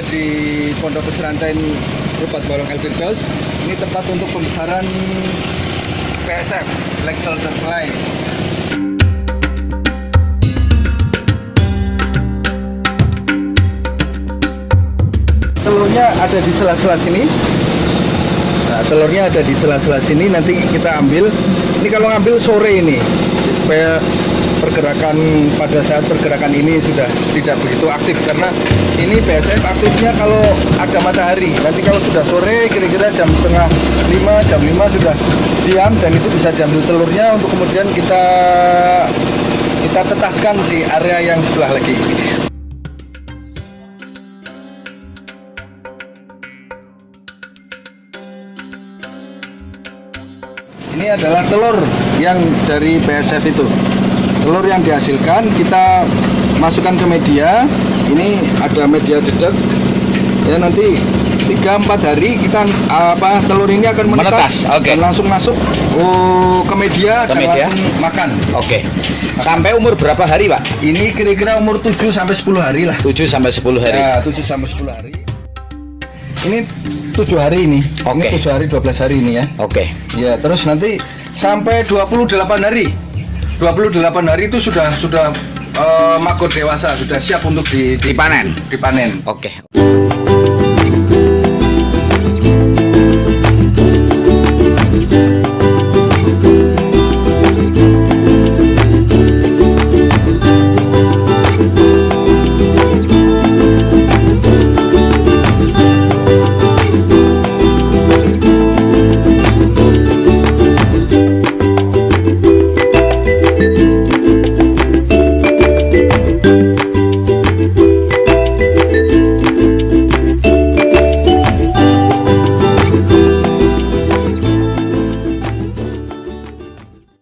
di Pondok Pesantren Rupat Balong El Firdaus. Ini tempat untuk pembesaran PSF, Black Soldier Fly. Telurnya ada di sela-sela sini. Nah, telurnya ada di sela-sela sini. Nanti kita ambil. Ini kalau ngambil sore ini, supaya pergerakan pada saat pergerakan ini sudah tidak begitu aktif, karena ini PSF aktifnya kalau ada matahari. Nanti kalau sudah sore, kira-kira jam setengah 5, jam 5 sudah diam, dan itu bisa diambil telurnya untuk kemudian kita tetaskan di area yang sebelah lagi. Ini adalah telur yang dari PSF itu. Telur yang dihasilkan kita masukkan ke media. Ini ada media dedek. Ya, nanti 3-4 hari kita telur ini akan menetas. Okay. Dan langsung masuk ke media dan langsung makan. Oke. Sampai umur berapa hari, Pak? Ini kira-kira umur 7 sampai 10 hari lah. 7 sampai 10 hari. Ya, 7 sampai 10 hari. Ini 7 hari ini. Oke. Ini 7 hari 12 hari ini ya. Oke. Ya, terus nanti sampai 28 hari. 28 hari itu sudah maggot dewasa, sudah siap untuk Dipanen. Oke.